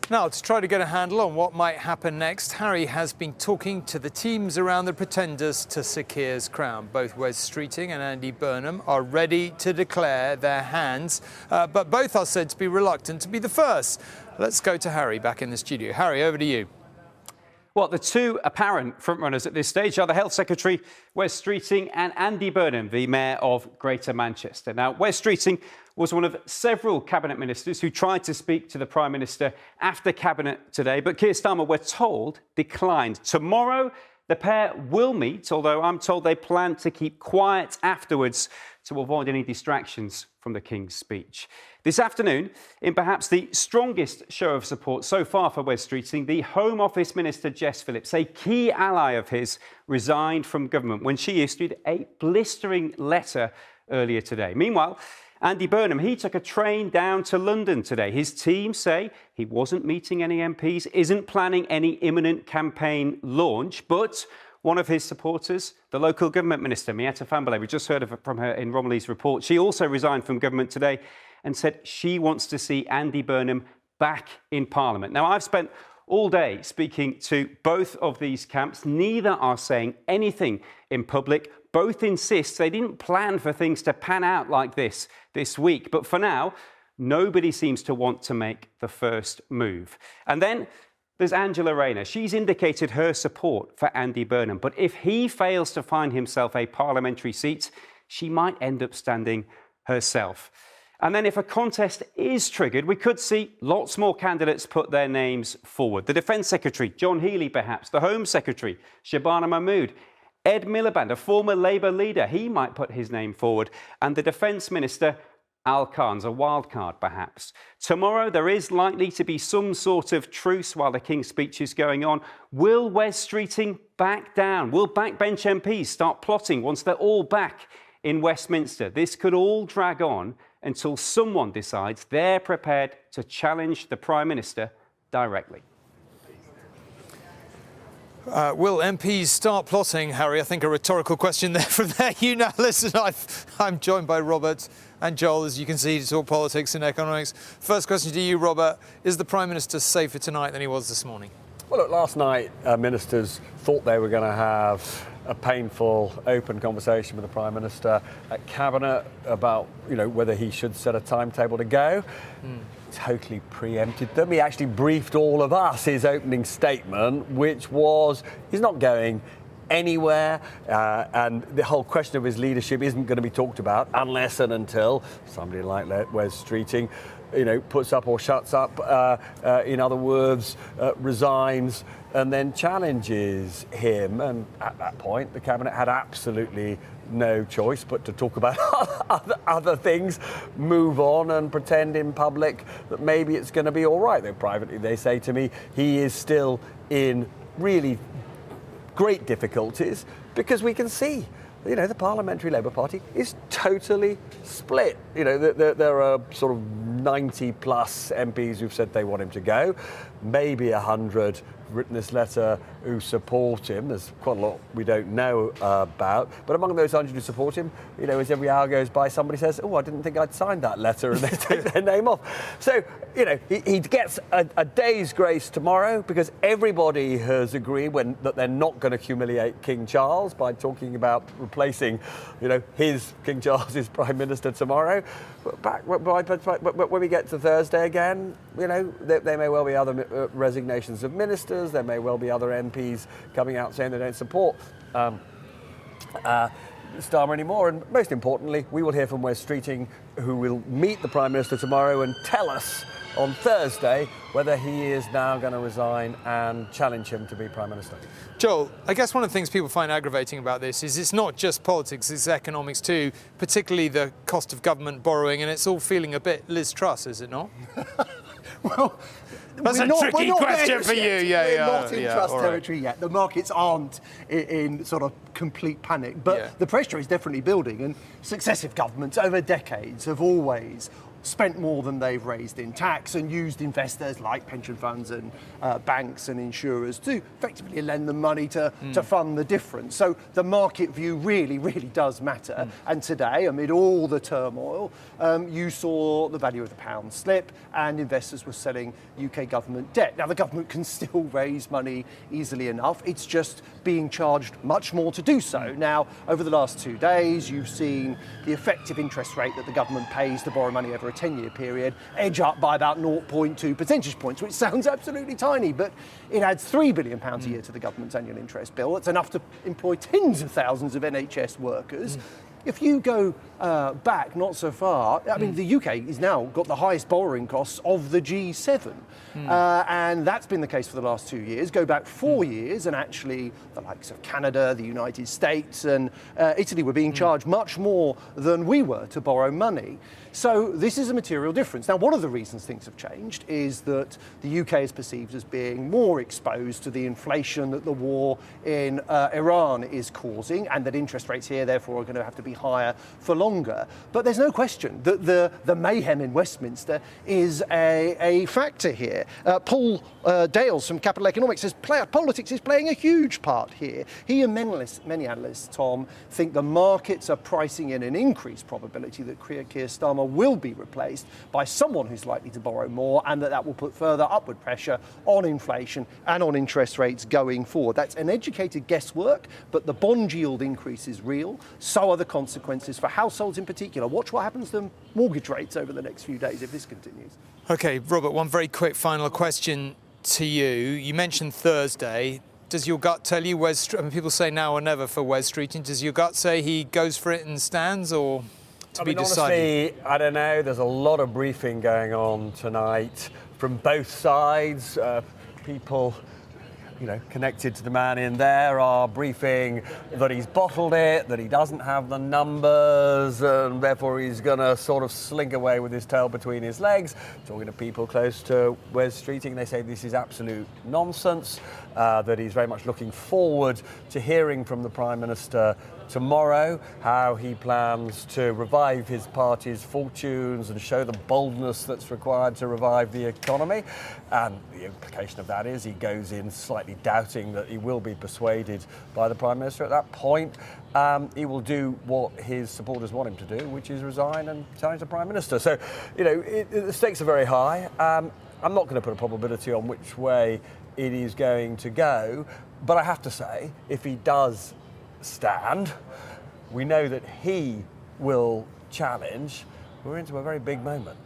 Now, to try to get a handle on what might happen next, Harry has been talking to the teams around the pretenders to Sir Keir's crown. Both Wes Streeting and Andy Burnham are ready to declare their hands, but both are said to be reluctant to be the first. Let's go to Harry back in the studio. Harry, over to you. Well, the two apparent frontrunners at this stage are the Health Secretary, Wes Streeting, and Andy Burnham, the Mayor of Greater Manchester. Now, Wes Streeting was one of several Cabinet Ministers who tried to speak to the Prime Minister after Cabinet today, but Keir Starmer, we're told, declined. Tomorrow, the pair will meet, although I'm told they plan to keep quiet afterwards to avoid any distractions from the King's speech. This afternoon, in perhaps the strongest show of support so far for Wes Streeting, the Home Office Minister Jess Phillips, a key ally of his, resigned from government when she issued a blistering letter earlier today. Meanwhile, Andy Burnham, he took a train down to London today. His team say he wasn't meeting any MPs, isn't planning any imminent campaign launch, but one of his supporters, the local government minister, Miatta Fahnbulleh, we just heard from her in Romilly's report. She also resigned from government today and said she wants to see Andy Burnham back in Parliament. Now, I've spent all day speaking to both of these camps. Neither are saying anything in public. Both insist they didn't plan for things to pan out like this week. But for now, nobody seems to want to make the first move. And then there's Angela Rayner. She's indicated her support for Andy Burnham. But if he fails to find himself a parliamentary seat, she might end up standing herself. And then if a contest is triggered, we could see lots more candidates put their names forward. The Defence Secretary, John Healey perhaps, the Home Secretary, Shabana Mahmood, Ed Miliband, a former Labour leader, he might put his name forward, and the Defence Minister, Al Khan's a wild card perhaps. Tomorrow there is likely to be some sort of truce while the King's speech is going on. Will Wes Streeting back down? Will backbench MPs start plotting once they're all back in Westminster? This could all drag on until someone decides they're prepared to challenge the Prime Minister directly. Will MPs start plotting, Harry? I think a rhetorical question there from there. You now listen, I'm joined by Robert and Joel, as you can see, to talk politics and economics. First question to you, Robert. Is the Prime Minister safer tonight than he was this morning? Well, look, last night, ministers thought they were going to have a painful, open conversation with the Prime Minister at Cabinet about, whether he should set a timetable to go. Totally preempted them. He actually briefed all of us his opening statement, which was he's not going anywhere, and the whole question of his leadership isn't going to be talked about unless and until somebody like Wes Streeting, puts up or shuts up, in other words, resigns and then challenges him. And at that point, the Cabinet had absolutely no choice but to talk about other things, move on and pretend in public that maybe it's going to be all right. Though privately they say to me he is still in really great difficulties because we can see, the Parliamentary Labour Party is totally split. There are sort of 90 plus MPs who've said they want him to go, maybe 100 written this letter who support him. There's quite a lot we don't know about. But among those 100 who support him, as every hour goes by, somebody says, oh, I didn't think I'd signed that letter, and they take their name off. So, he gets a day's grace tomorrow because everybody has agreed that they're not going to humiliate King Charles by talking about replacing, his King Charles's Prime Minister tomorrow. But when we get to Thursday again, there may well be other resignations of ministers. There may well be other MPs coming out saying they don't support Starmer anymore. And most importantly, we will hear from Wes Streeting, who will meet the Prime Minister tomorrow and tell us on Thursday whether he is now going to resign and challenge him to be Prime Minister. Joel, I guess one of the things people find aggravating about this is it's not just politics, it's economics too, particularly the cost of government borrowing, and it's all feeling a bit Liz Truss, is it not? Well, that's a tricky question for you. We're not in trust territory yet. The markets aren't in sort of complete panic, but the pressure is definitely building, and successive governments over decades have always spent more than they've raised in tax and used investors like pension funds and banks and insurers to effectively lend them money to fund the difference. So the market view really, really does matter. And today, amid all the turmoil, you saw the value of the pound slip and investors were selling UK government debt. Now, the government can still raise money easily enough. It's just being charged much more to do so. Now, over the last 2 days, you've seen the effective interest rate that the government pays to borrow money over a 10-year period edge up by about 0.2 percentage points, which sounds absolutely tiny, but it adds £3 billion a year to the government's annual interest bill. It's enough to employ tens of thousands of NHS workers. If you go back not so far, I mean, the UK has now got the highest borrowing costs of the G7. And that's been the case for the last 2 years. Go back 4 years, and actually the likes of Canada, the United States, and Italy were being charged much more than we were to borrow money. So this is a material difference. Now, one of the reasons things have changed is that the UK is perceived as being more exposed to the inflation that the war in Iran is causing, and that interest rates here, therefore, are going to have to be higher for longer. But there's no question that the mayhem in Westminster is a factor here. Paul Dales from Capital Economics says politics is playing a huge part here. He and many analysts, Tom, think the markets are pricing in an increased probability that Keir Starmer will be replaced by someone who's likely to borrow more, and that will put further upward pressure on inflation and on interest rates going forward. That's an educated guesswork, but the bond yield increase is real. So are the consequences for households in particular. Watch what happens to mortgage rates over the next few days if this continues. OK, Robert, one very quick final question to you. You mentioned Thursday. Does your gut tell you people say now or never for Wes Streeting? Does your gut say he goes for it and stands, or to be decided? Honestly, I don't know. There's a lot of briefing going on tonight from both sides. People, connected to the man in there are briefing that he's bottled it, that he doesn't have the numbers, and therefore he's going to sort of slink away with his tail between his legs. Talking to people close to Wes Streeting, they say this is absolute nonsense, that he's very much looking forward to hearing from the Prime Minister tomorrow how he plans to revive his party's fortunes and show the boldness that's required to revive the economy. And the implication of that is he goes in slightly doubting that he will be persuaded by the Prime Minister. At that point, he will do what his supporters want him to do, which is resign and challenge the Prime Minister. So, the stakes are very high. I'm not going to put a probability on which way it is going to go, but I have to say, if he does stand, we know that he will challenge. We're into a very big moment.